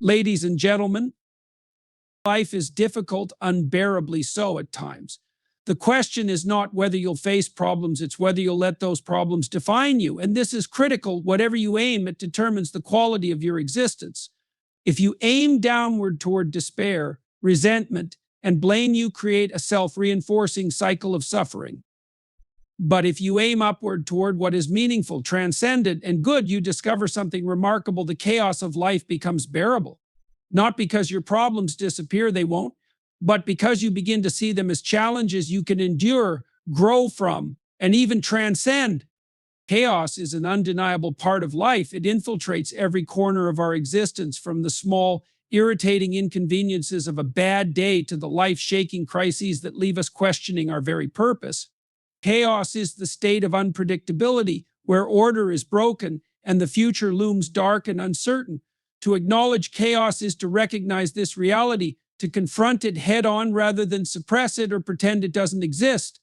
Ladies and gentlemen, life is difficult, unbearably so at times. The question is not whether you'll face problems, it's whether you'll let those problems define you. And this is critical. Whatever you aim at determines the quality of your existence. If you aim downward toward despair, resentment, and blame, you create a self-reinforcing cycle of suffering. But if you aim upward toward what is meaningful, transcendent, and good, you discover something remarkable. The chaos of life becomes bearable. Not because your problems disappear, they won't, but because you begin to see them as challenges you can endure, grow from, and even transcend. Chaos is an undeniable part of life. It infiltrates every corner of our existence, from the small, irritating inconveniences of a bad day to the life-shaking crises that leave us questioning our very purpose. Chaos is the state of unpredictability, where order is broken and the future looms dark and uncertain. To acknowledge chaos is to recognize this reality, to confront it head-on rather than suppress it or pretend it doesn't exist.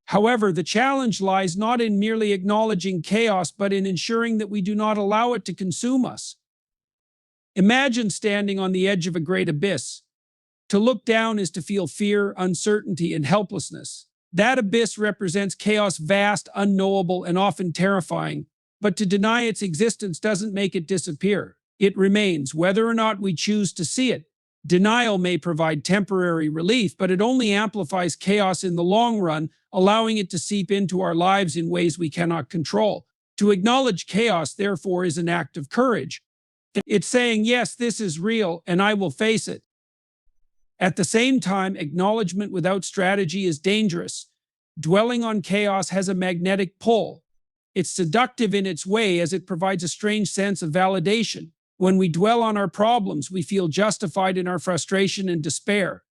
However, the challenge lies not in merely acknowledging chaos, but in ensuring that we do not allow it to consume us. Imagine standing on the edge of a great abyss. To look down is to feel fear, uncertainty, and helplessness. That abyss represents chaos, vast, unknowable, and often terrifying. But to deny its existence doesn't make it disappear. It remains, whether or not we choose to see it. Denial may provide temporary relief, but it only amplifies chaos in the long run, allowing it to seep into our lives in ways we cannot control. To acknowledge chaos, therefore, is an act of courage. It's saying, yes, this is real, and I will face it. At the same time, acknowledgement without strategy is dangerous. Dwelling on chaos has a magnetic pull. It's seductive in its way, as it provides a strange sense of validation. When we dwell on our problems, we feel justified in our frustration and despair.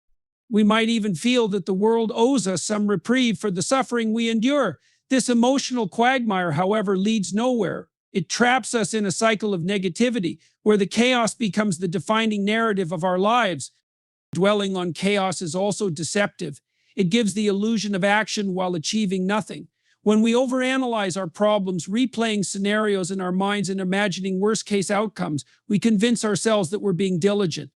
We might even feel that the world owes us some reprieve for the suffering we endure. This emotional quagmire, however, leads nowhere. It traps us in a cycle of negativity, where the chaos becomes the defining narrative of our lives. Dwelling on chaos is also deceptive. It gives the illusion of action while achieving nothing. When we overanalyze our problems, replaying scenarios in our minds and imagining worst-case outcomes, we convince ourselves that we're being diligent.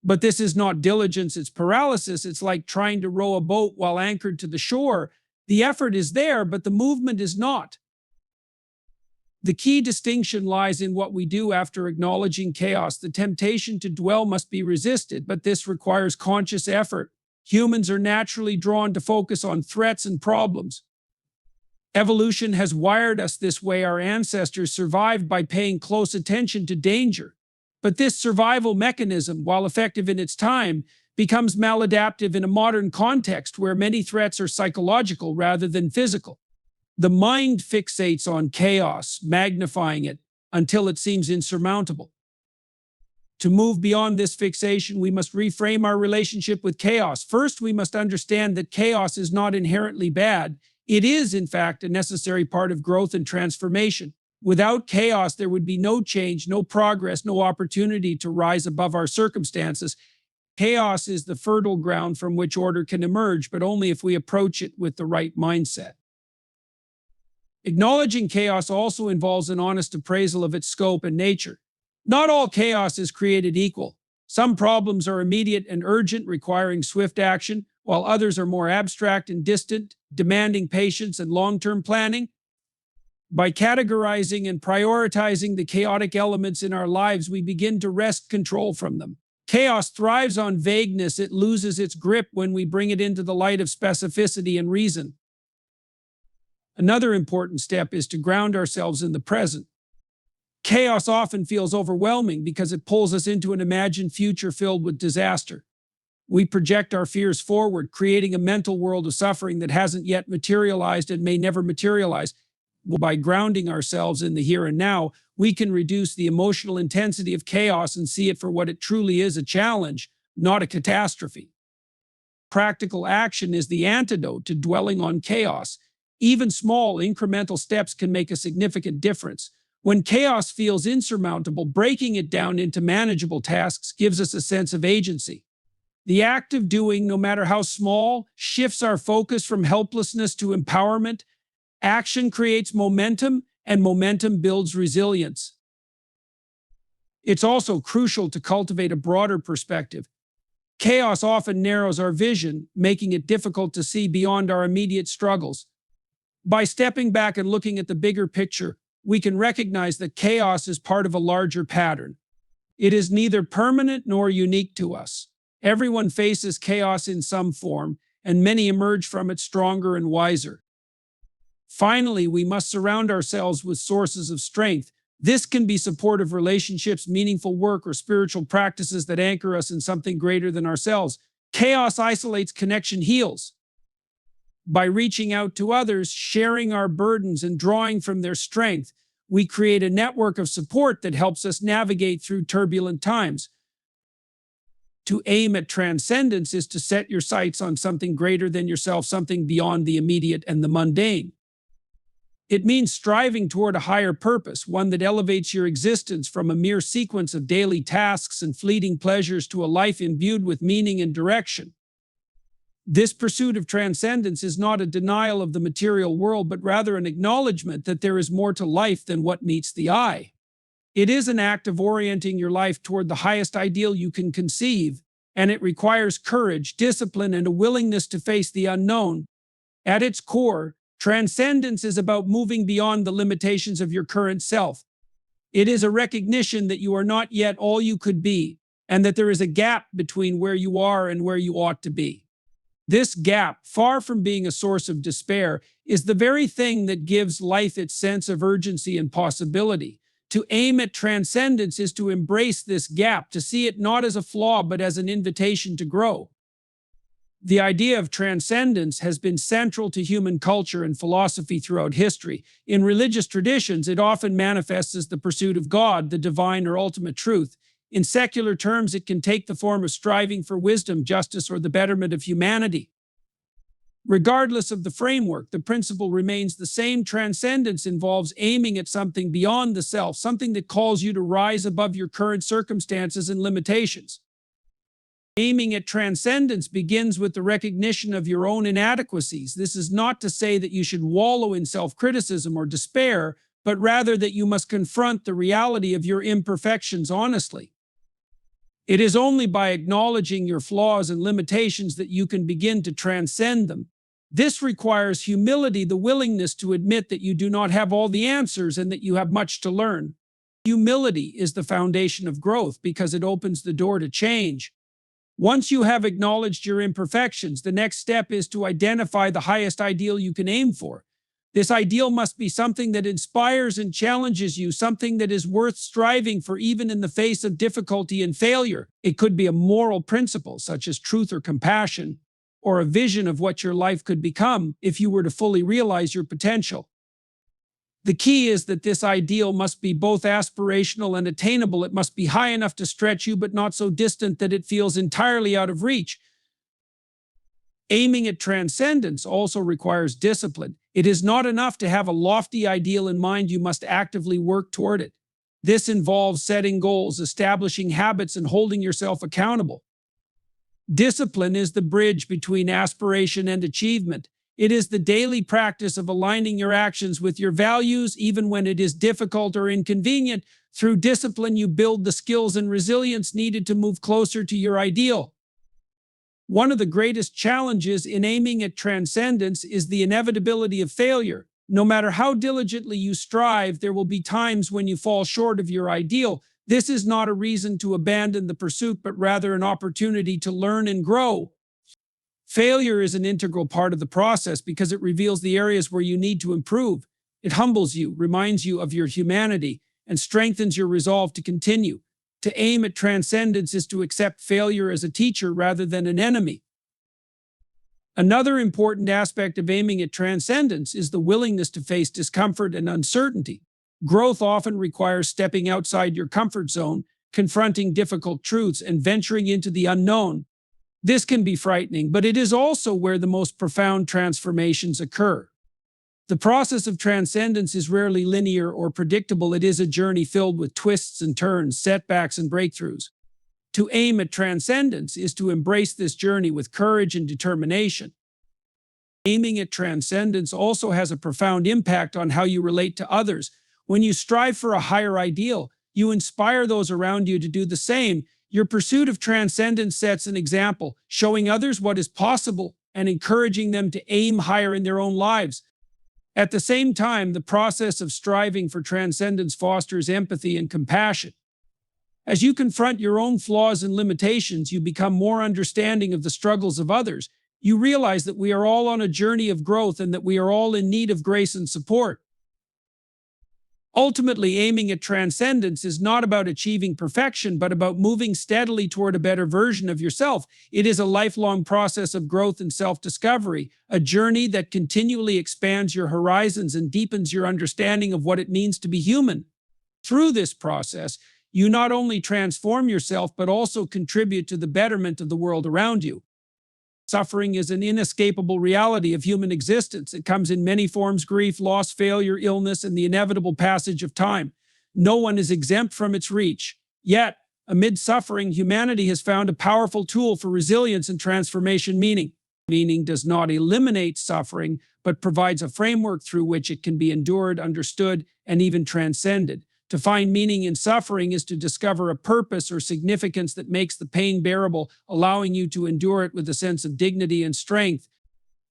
But this is not diligence, it's paralysis. It's like trying to row a boat while anchored to the shore. The effort is there, but the movement is not. The key distinction lies in what we do after acknowledging chaos. The temptation to dwell must be resisted, but this requires conscious effort. Humans are naturally drawn to focus on threats and problems. Evolution has wired us this way. Our ancestors survived by paying close attention to danger. But this survival mechanism, while effective in its time, becomes maladaptive in a modern context where many threats are psychological rather than physical. The mind fixates on chaos, magnifying it until it seems insurmountable. To move beyond this fixation, we must reframe our relationship with chaos. First, we must understand that chaos is not inherently bad. It is, in fact, a necessary part of growth and transformation. Without chaos, there would be no change, no progress, no opportunity to rise above our circumstances. Chaos is the fertile ground from which order can emerge, but only if we approach it with the right mindset. Acknowledging chaos also involves an honest appraisal of its scope and nature. Not all chaos is created equal. Some problems are immediate and urgent, requiring swift action, while others are more abstract and distant, demanding patience and long-term planning. By categorizing and prioritizing the chaotic elements in our lives, we begin to wrest control from them. Chaos thrives on vagueness. It loses its grip when we bring it into the light of specificity and reason. Another important step is to ground ourselves in the present. Chaos often feels overwhelming because it pulls us into an imagined future filled with disaster. We project our fears forward, creating a mental world of suffering that hasn't yet materialized and may never materialize. By grounding ourselves in the here and now, we can reduce the emotional intensity of chaos and see it for what it truly is, a challenge, not a catastrophe. Practical action is the antidote to dwelling on chaos. Even small, incremental steps can make a significant difference. When chaos feels insurmountable, breaking it down into manageable tasks gives us a sense of agency. The act of doing, no matter how small, shifts our focus from helplessness to empowerment. Action creates momentum, and momentum builds resilience. It's also crucial to cultivate a broader perspective. Chaos often narrows our vision, making it difficult to see beyond our immediate struggles. By stepping back and looking at the bigger picture, we can recognize that chaos is part of a larger pattern. It is neither permanent nor unique to us. Everyone faces chaos in some form, and many emerge from it stronger and wiser. Finally, we must surround ourselves with sources of strength. This can be supportive relationships, meaningful work, or spiritual practices that anchor us in something greater than ourselves. Chaos isolates, connection heals. By reaching out to others, sharing our burdens, and drawing from their strength, we create a network of support that helps us navigate through turbulent times. To aim at transcendence is to set your sights on something greater than yourself, something beyond the immediate and the mundane. It means striving toward a higher purpose, one that elevates your existence from a mere sequence of daily tasks and fleeting pleasures to a life imbued with meaning and direction. This pursuit of transcendence is not a denial of the material world, but rather an acknowledgement that there is more to life than what meets the eye. It is an act of orienting your life toward the highest ideal you can conceive, and it requires courage, discipline, and a willingness to face the unknown. At its core, transcendence is about moving beyond the limitations of your current self. It is a recognition that you are not yet all you could be, and that there is a gap between where you are and where you ought to be. This gap, far from being a source of despair, is the very thing that gives life its sense of urgency and possibility. To aim at transcendence is to embrace this gap, to see it not as a flaw but as an invitation to grow. The idea of transcendence has been central to human culture and philosophy throughout history. In religious traditions, it often manifests as the pursuit of God, the divine or ultimate truth. In secular terms, it can take the form of striving for wisdom, justice, or the betterment of humanity. Regardless of the framework, the principle remains the same. Transcendence involves aiming at something beyond the self, something that calls you to rise above your current circumstances and limitations. Aiming at transcendence begins with the recognition of your own inadequacies. This is not to say that you should wallow in self-criticism or despair, but rather that you must confront the reality of your imperfections honestly. It is only by acknowledging your flaws and limitations that you can begin to transcend them. This requires humility, the willingness to admit that you do not have all the answers and that you have much to learn. Humility is the foundation of growth because it opens the door to change. Once you have acknowledged your imperfections, the next step is to identify the highest ideal you can aim for. This ideal must be something that inspires and challenges you, something that is worth striving for even in the face of difficulty and failure. It could be a moral principle, such as truth or compassion, or a vision of what your life could become if you were to fully realize your potential. The key is that this ideal must be both aspirational and attainable. It must be high enough to stretch you, but not so distant that it feels entirely out of reach. Aiming at transcendence also requires discipline. It is not enough to have a lofty ideal in mind, you must actively work toward it. This involves setting goals, establishing habits, and holding yourself accountable. Discipline is the bridge between aspiration and achievement. It is the daily practice of aligning your actions with your values, even when it is difficult or inconvenient. Through discipline, you build the skills and resilience needed to move closer to your ideal. One of the greatest challenges in aiming at transcendence is the inevitability of failure. No matter how diligently you strive, there will be times when you fall short of your ideal. This is not a reason to abandon the pursuit, but rather an opportunity to learn and grow. Failure is an integral part of the process because it reveals the areas where you need to improve. It humbles you, reminds you of your humanity, and strengthens your resolve to continue. To aim at transcendence is to accept failure as a teacher rather than an enemy. Another important aspect of aiming at transcendence is the willingness to face discomfort and uncertainty. Growth often requires stepping outside your comfort zone, confronting difficult truths, and venturing into the unknown. This can be frightening, but it is also where the most profound transformations occur. The process of transcendence is rarely linear or predictable. It is a journey filled with twists and turns, setbacks and breakthroughs. To aim at transcendence is to embrace this journey with courage and determination. Aiming at transcendence also has a profound impact on how you relate to others. When you strive for a higher ideal, you inspire those around you to do the same. Your pursuit of transcendence sets an example, showing others what is possible and encouraging them to aim higher in their own lives. At the same time, the process of striving for transcendence fosters empathy and compassion. As you confront your own flaws and limitations, you become more understanding of the struggles of others. You realize that we are all on a journey of growth and that we are all in need of grace and support. Ultimately, aiming at transcendence is not about achieving perfection, but about moving steadily toward a better version of yourself. It is a lifelong process of growth and self-discovery, a journey that continually expands your horizons and deepens your understanding of what it means to be human. Through this process, you not only transform yourself, but also contribute to the betterment of the world around you. Suffering is an inescapable reality of human existence. It comes in many forms: grief, loss, failure, illness, and the inevitable passage of time. No one is exempt from its reach. Yet, amid suffering, humanity has found a powerful tool for resilience and transformation. Meaning does not eliminate suffering, but provides a framework through which it can be endured, understood, and even transcended. To find meaning in suffering is to discover a purpose or significance that makes the pain bearable, allowing you to endure it with a sense of dignity and strength.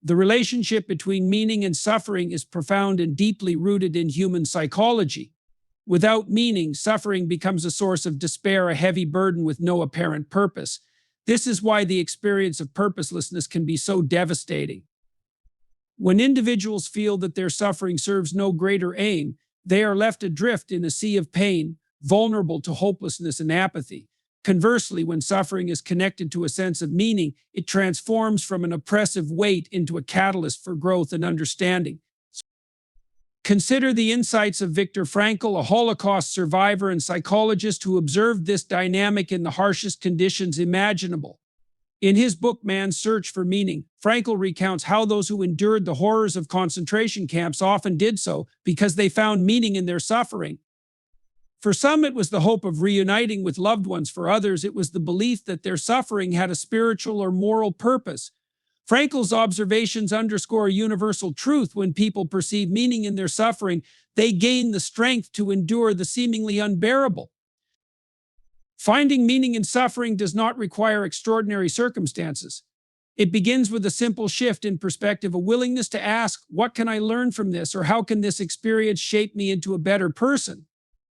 The relationship between meaning and suffering is profound and deeply rooted in human psychology. Without meaning, suffering becomes a source of despair, a heavy burden with no apparent purpose. This is why the experience of purposelessness can be so devastating. When individuals feel that their suffering serves no greater aim, they are left adrift in a sea of pain, vulnerable to hopelessness and apathy. Conversely, when suffering is connected to a sense of meaning, it transforms from an oppressive weight into a catalyst for growth and understanding. Consider the insights of Viktor Frankl, a Holocaust survivor and psychologist who observed this dynamic in the harshest conditions imaginable. In his book, Man's Search for Meaning, Frankl recounts how those who endured the horrors of concentration camps often did so because they found meaning in their suffering. For some, it was the hope of reuniting with loved ones. For others, it was the belief that their suffering had a spiritual or moral purpose. Frankl's observations underscore a universal truth: when people perceive meaning in their suffering, they gain the strength to endure the seemingly unbearable. Finding meaning in suffering does not require extraordinary circumstances. It begins with a simple shift in perspective, a willingness to ask, what can I learn from this, or how can this experience shape me into a better person?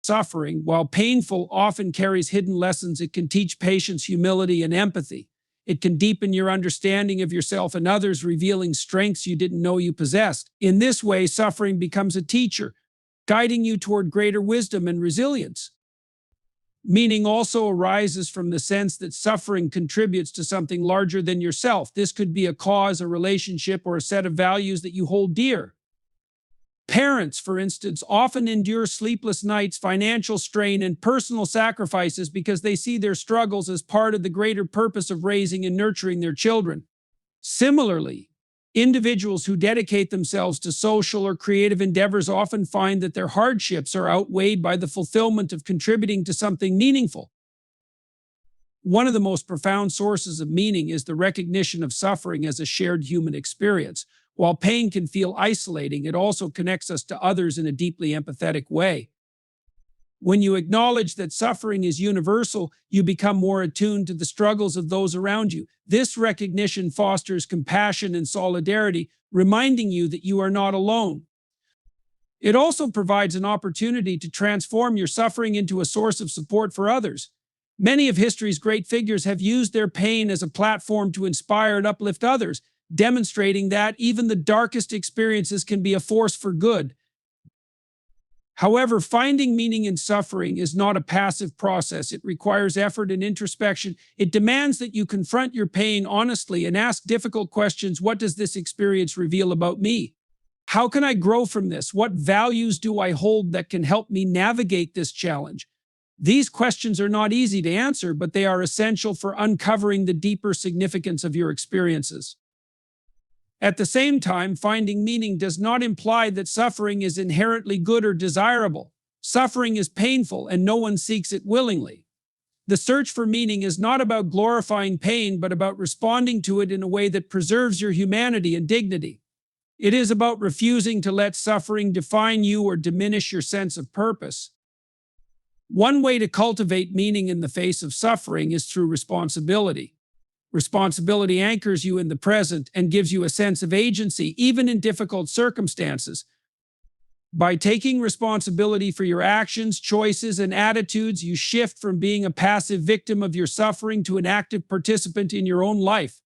Suffering, while painful, often carries hidden lessons. It can teach patience, humility, and empathy. It can deepen your understanding of yourself and others, revealing strengths you didn't know you possessed. In this way, suffering becomes a teacher, guiding you toward greater wisdom and resilience. Meaning also arises from the sense that suffering contributes to something larger than yourself. This could be a cause, a relationship, or a set of values that you hold dear. Parents, for instance, often endure sleepless nights, financial strain, and personal sacrifices because they see their struggles as part of the greater purpose of raising and nurturing their children. Similarly, individuals who dedicate themselves to social or creative endeavors often find that their hardships are outweighed by the fulfillment of contributing to something meaningful. One of the most profound sources of meaning is the recognition of suffering as a shared human experience. While pain can feel isolating, it also connects us to others in a deeply empathetic way. When you acknowledge that suffering is universal, you become more attuned to the struggles of those around you. This recognition fosters compassion and solidarity, reminding you that you are not alone. It also provides an opportunity to transform your suffering into a source of support for others. Many of history's great figures have used their pain as a platform to inspire and uplift others, demonstrating that even the darkest experiences can be a force for good. However, finding meaning in suffering is not a passive process. It requires effort and introspection. It demands that you confront your pain honestly and ask difficult questions. What does this experience reveal about me? How can I grow from this? What values do I hold that can help me navigate this challenge? These questions are not easy to answer, but they are essential for uncovering the deeper significance of your experiences. At the same time, finding meaning does not imply that suffering is inherently good or desirable. Suffering is painful, and no one seeks it willingly. The search for meaning is not about glorifying pain, but about responding to it in a way that preserves your humanity and dignity. It is about refusing to let suffering define you or diminish your sense of purpose. One way to cultivate meaning in the face of suffering is through responsibility. Responsibility anchors you in the present and gives you a sense of agency, even in difficult circumstances. By taking responsibility for your actions, choices, and attitudes, you shift from being a passive victim of your suffering to an active participant in your own life.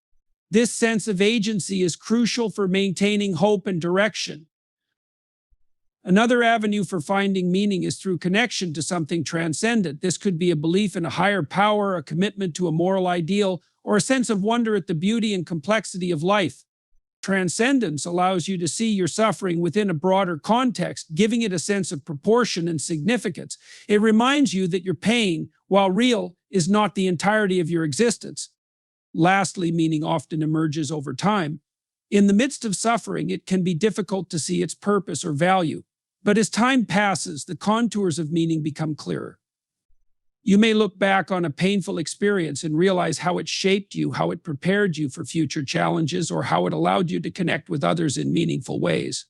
This sense of agency is crucial for maintaining hope and direction. Another avenue for finding meaning is through connection to something transcendent. This could be a belief in a higher power, a commitment to a moral ideal, or a sense of wonder at the beauty and complexity of life. Transcendence allows you to see your suffering within a broader context, giving it a sense of proportion and significance. It reminds you that your pain, while real, is not the entirety of your existence. Lastly, meaning often emerges over time. In the midst of suffering, it can be difficult to see its purpose or value. But as time passes, the contours of meaning become clearer. You may look back on a painful experience and realize how it shaped you, how it prepared you for future challenges, or how it allowed you to connect with others in meaningful ways.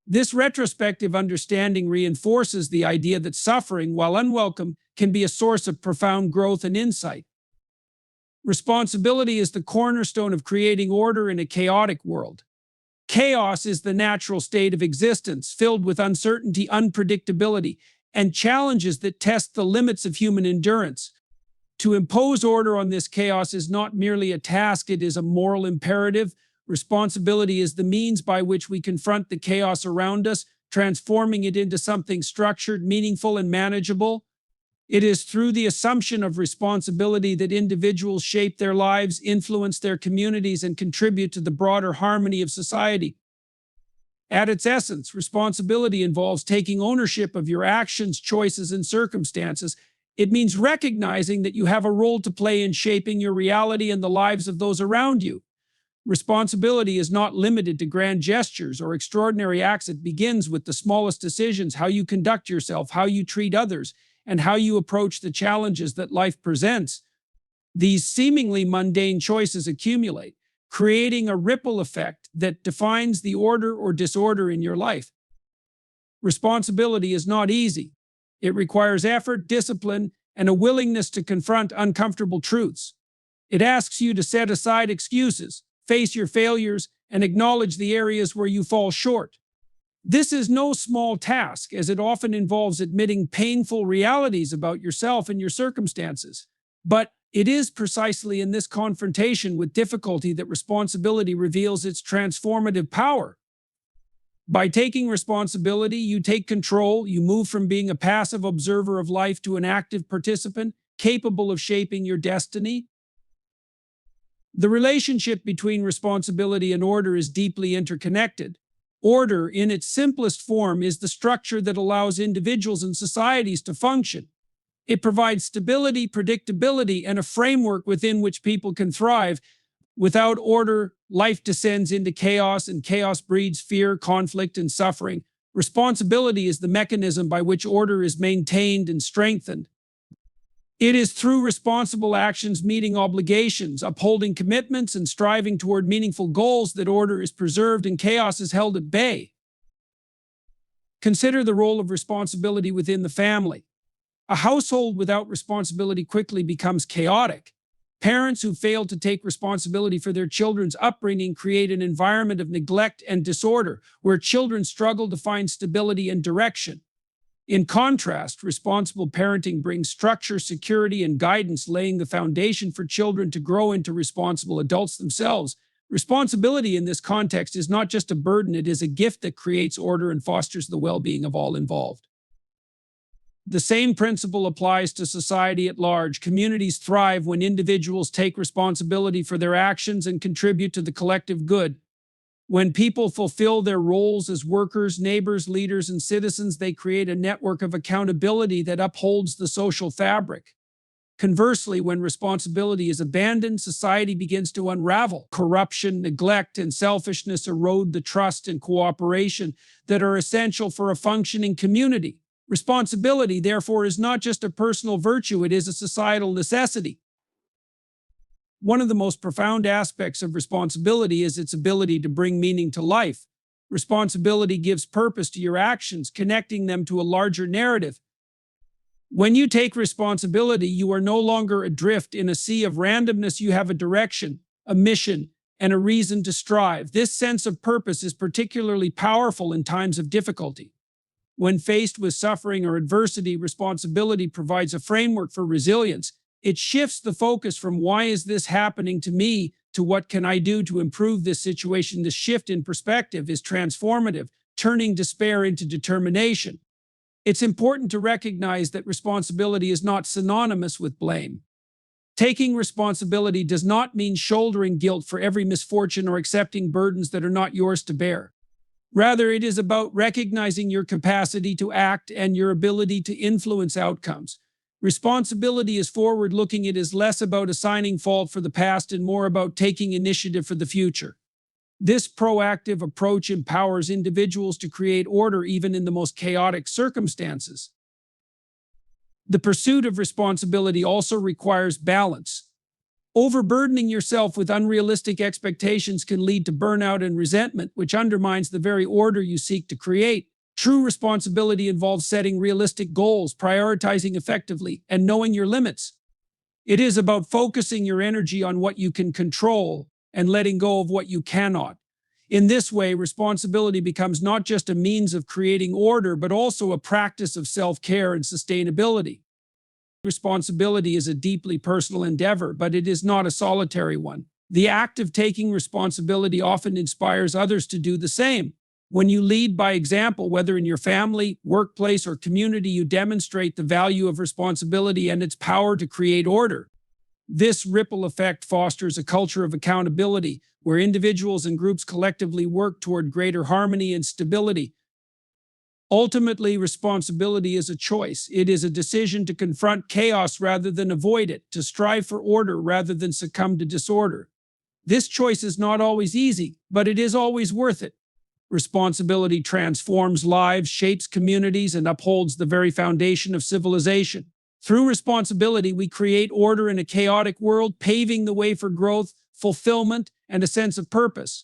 This retrospective understanding reinforces the idea that suffering, while unwelcome, can be a source of profound growth and insight. Responsibility is the cornerstone of creating order in a chaotic world. Chaos is the natural state of existence, filled with uncertainty, unpredictability, and challenges that test the limits of human endurance. To impose order on this chaos is not merely a task, it is a moral imperative. Responsibility is the means by which we confront the chaos around us, transforming it into something structured, meaningful, and manageable. It is through the assumption of responsibility that individuals shape their lives, influence their communities, and contribute to the broader harmony of society. At its essence, responsibility involves taking ownership of your actions, choices, and circumstances. It means recognizing that you have a role to play in shaping your reality and the lives of those around you. Responsibility is not limited to grand gestures or extraordinary acts. It begins with the smallest decisions: how you conduct yourself, how you treat others, and how you approach the challenges that life presents. These seemingly mundane choices accumulate, creating a ripple effect that defines the order or disorder in your life. Responsibility is not easy. It requires effort, discipline, and a willingness to confront uncomfortable truths. It asks you to set aside excuses, face your failures, and acknowledge the areas where you fall short. This is no small task, as it often involves admitting painful realities about yourself and your circumstances. But it is precisely in this confrontation with difficulty that responsibility reveals its transformative power. By taking responsibility, you take control. You move from being a passive observer of life to an active participant, capable of shaping your destiny. The relationship between responsibility and order is deeply interconnected. Order, in its simplest form, is the structure that allows individuals and societies to function. It provides stability, predictability, and a framework within which people can thrive. Without order, life descends into chaos, and chaos breeds fear, conflict, and suffering. Responsibility is the mechanism by which order is maintained and strengthened. It is through responsible actions, meeting obligations, upholding commitments, and striving toward meaningful goals that order is preserved and chaos is held at bay. Consider the role of responsibility within the family. A household without responsibility quickly becomes chaotic. Parents who fail to take responsibility for their children's upbringing create an environment of neglect and disorder, where children struggle to find stability and direction. In contrast, responsible parenting brings structure, security, and guidance, laying the foundation for children to grow into responsible adults themselves. Responsibility in this context is not just a burden, it is a gift that creates order and fosters the well-being of all involved. The same principle applies to society at large. Communities thrive when individuals take responsibility for their actions and contribute to the collective good. When people fulfill their roles as workers, neighbors, leaders, and citizens, they create a network of accountability that upholds the social fabric. Conversely, when responsibility is abandoned, society begins to unravel. Corruption, neglect, and selfishness erode the trust and cooperation that are essential for a functioning community. Responsibility, therefore, is not just a personal virtue, it is a societal necessity. One of the most profound aspects of responsibility is its ability to bring meaning to life. Responsibility gives purpose to your actions, connecting them to a larger narrative. When you take responsibility, you are no longer adrift in a sea of randomness. You have a direction, a mission, and a reason to strive. This sense of purpose is particularly powerful in times of difficulty. When faced with suffering or adversity, responsibility provides a framework for resilience. It shifts the focus from why is this happening to me to what can I do to improve this situation. This shift in perspective is transformative, turning despair into determination. It's important to recognize that responsibility is not synonymous with blame. Taking responsibility does not mean shouldering guilt for every misfortune or accepting burdens that are not yours to bear. Rather, it is about recognizing your capacity to act and your ability to influence outcomes. Responsibility is forward-looking. It is less about assigning fault for the past and more about taking initiative for the future. This proactive approach empowers individuals to create order even in the most chaotic circumstances. The pursuit of responsibility also requires balance. Overburdening yourself with unrealistic expectations can lead to burnout and resentment, which undermines the very order you seek to create. True responsibility involves setting realistic goals, prioritizing effectively, and knowing your limits. It is about focusing your energy on what you can control and letting go of what you cannot. In this way, responsibility becomes not just a means of creating order, but also a practice of self-care and sustainability. Responsibility is a deeply personal endeavor, but it is not a solitary one. The act of taking responsibility often inspires others to do the same. When you lead by example, whether in your family, workplace, or community, you demonstrate the value of responsibility and its power to create order. This ripple effect fosters a culture of accountability, where individuals and groups collectively work toward greater harmony and stability. Ultimately, responsibility is a choice. It is a decision to confront chaos rather than avoid it, to strive for order rather than succumb to disorder. This choice is not always easy, but it is always worth it. Responsibility transforms lives, shapes communities, and upholds the very foundation of civilization. Through responsibility, we create order in a chaotic world, paving the way for growth, fulfillment, and a sense of purpose.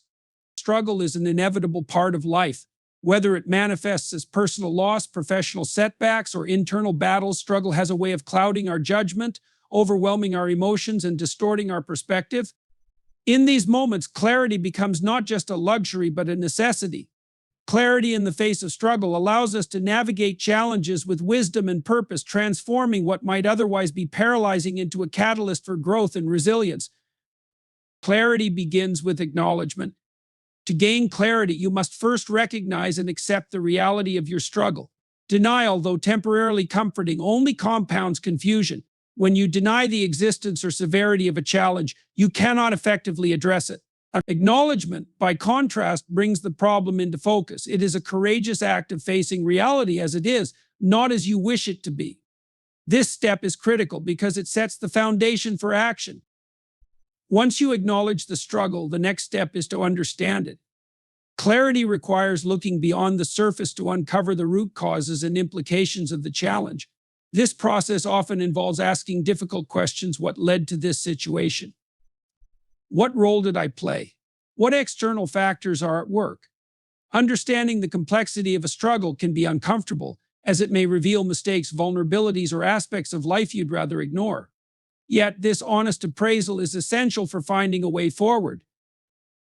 Struggle is an inevitable part of life. Whether it manifests as personal loss, professional setbacks, or internal battles, struggle has a way of clouding our judgment, overwhelming our emotions, and distorting our perspective. In these moments, clarity becomes not just a luxury, but a necessity. Clarity in the face of struggle allows us to navigate challenges with wisdom and purpose, transforming what might otherwise be paralyzing into a catalyst for growth and resilience. Clarity begins with acknowledgement. To gain clarity, you must first recognize and accept the reality of your struggle. Denial, though temporarily comforting, only compounds confusion. When you deny the existence or severity of a challenge, you cannot effectively address it. Acknowledgement, by contrast, brings the problem into focus. It is a courageous act of facing reality as it is, not as you wish it to be. This step is critical because it sets the foundation for action. Once you acknowledge the struggle, the next step is to understand it. Clarity requires looking beyond the surface to uncover the root causes and implications of the challenge. This process often involves asking difficult questions. What led to this situation? What role did I play? What external factors are at work? Understanding the complexity of a struggle can be uncomfortable, as it may reveal mistakes, vulnerabilities, or aspects of life you'd rather ignore. Yet, this honest appraisal is essential for finding a way forward.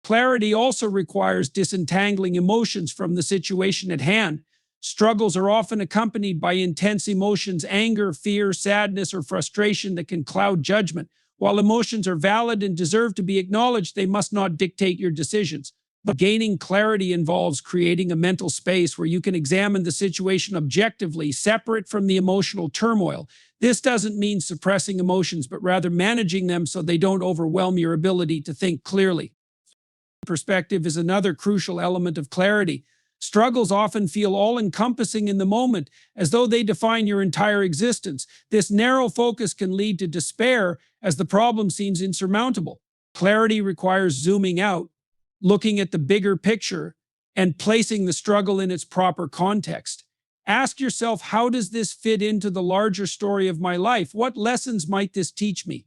Clarity also requires disentangling emotions from the situation at hand. Struggles are often accompanied by intense emotions, anger, fear, sadness, or frustration that can cloud judgment. While emotions are valid and deserve to be acknowledged, they must not dictate your decisions. But gaining clarity involves creating a mental space where you can examine the situation objectively, separate from the emotional turmoil. This doesn't mean suppressing emotions, but rather managing them so they don't overwhelm your ability to think clearly. Perspective is another crucial element of clarity. Struggles often feel all-encompassing in the moment, as though they define your entire existence. This narrow focus can lead to despair, as the problem seems insurmountable. Clarity requires zooming out, looking at the bigger picture, and placing the struggle in its proper context. Ask yourself, how does this fit into the larger story of my life? What lessons might this teach me?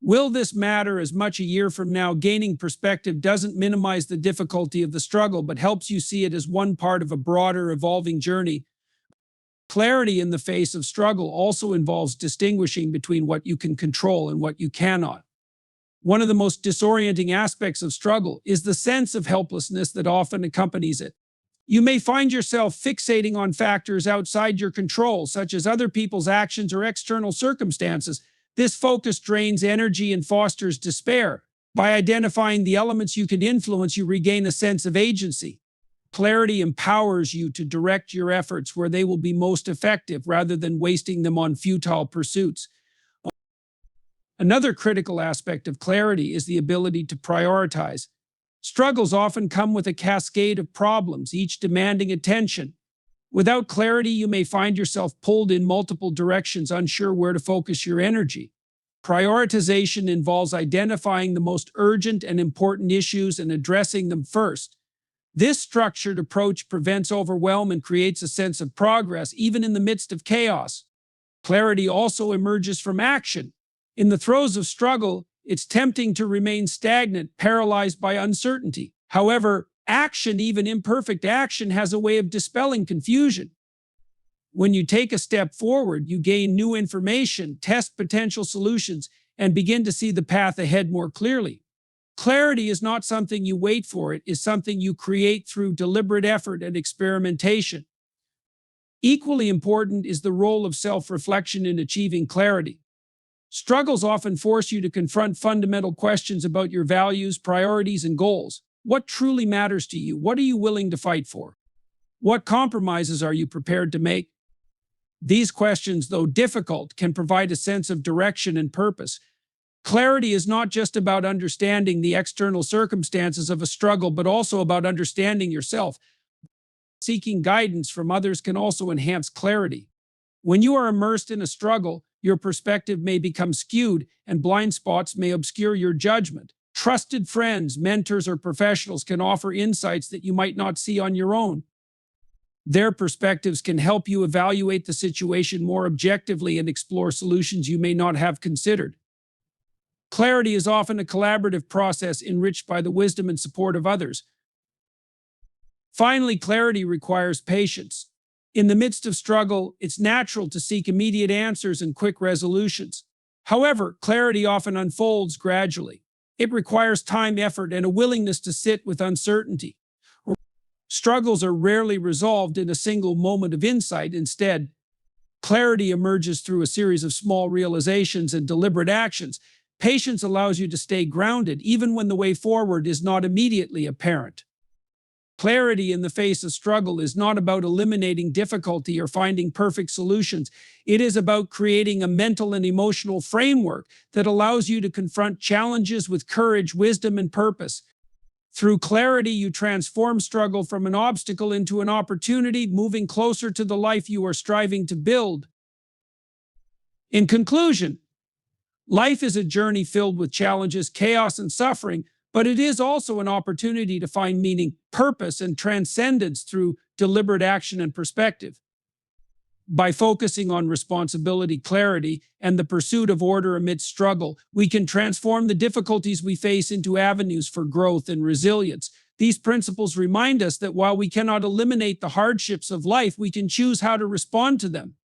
Will this matter as much a year from now? Gaining perspective doesn't minimize the difficulty of the struggle, but helps you see it as one part of a broader, evolving journey. Clarity in the face of struggle also involves distinguishing between what you can control and what you cannot. One of the most disorienting aspects of struggle is the sense of helplessness that often accompanies it. You may find yourself fixating on factors outside your control, such as other people's actions or external circumstances. This focus drains energy and fosters despair. By identifying the elements you can influence, you regain a sense of agency. Clarity empowers you to direct your efforts where they will be most effective rather than wasting them on futile pursuits. Another critical aspect of clarity is the ability to prioritize. Struggles often come with a cascade of problems, each demanding attention. Without clarity, you may find yourself pulled in multiple directions, unsure where to focus your energy. Prioritization involves identifying the most urgent and important issues and addressing them first. This structured approach prevents overwhelm and creates a sense of progress, even in the midst of chaos. Clarity also emerges from action. In the throes of struggle, it's tempting to remain stagnant, paralyzed by uncertainty. However, action, even imperfect action, has a way of dispelling confusion. When you take a step forward, you gain new information, test potential solutions, and begin to see the path ahead more clearly. Clarity is not something you wait for, it is something you create through deliberate effort and experimentation. Equally important is the role of self-reflection in achieving clarity. Struggles often force you to confront fundamental questions about your values, priorities, and goals. What truly matters to you? What are you willing to fight for? What compromises are you prepared to make? These questions, though difficult, can provide a sense of direction and purpose. Clarity is not just about understanding the external circumstances of a struggle, but also about understanding yourself. Seeking guidance from others can also enhance clarity. When you are immersed in a struggle, your perspective may become skewed, and blind spots may obscure your judgment. Trusted friends, mentors, or professionals can offer insights that you might not see on your own. Their perspectives can help you evaluate the situation more objectively and explore solutions you may not have considered. Clarity is often a collaborative process enriched by the wisdom and support of others. Finally, clarity requires patience. In the midst of struggle, it's natural to seek immediate answers and quick resolutions. However, clarity often unfolds gradually. It requires time, effort, and a willingness to sit with uncertainty. Struggles are rarely resolved in a single moment of insight. Instead, clarity emerges through a series of small realizations and deliberate actions. Patience allows you to stay grounded, even when the way forward is not immediately apparent. Clarity in the face of struggle is not about eliminating difficulty or finding perfect solutions. It is about creating a mental and emotional framework that allows you to confront challenges with courage, wisdom, and purpose. Through clarity, you transform struggle from an obstacle into an opportunity, moving closer to the life you are striving to build. In conclusion, life is a journey filled with challenges, chaos, and suffering, but it is also an opportunity to find meaning, purpose, and transcendence through deliberate action and perspective. By focusing on responsibility, clarity, and the pursuit of order amidst struggle, we can transform the difficulties we face into avenues for growth and resilience. These principles remind us that while we cannot eliminate the hardships of life, we can choose how to respond to them.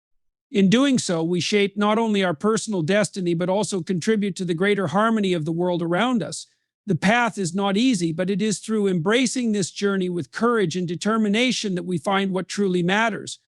In doing so, we shape not only our personal destiny, but also contribute to the greater harmony of the world around us. The path is not easy, but it is through embracing this journey with courage and determination that we find what truly matters.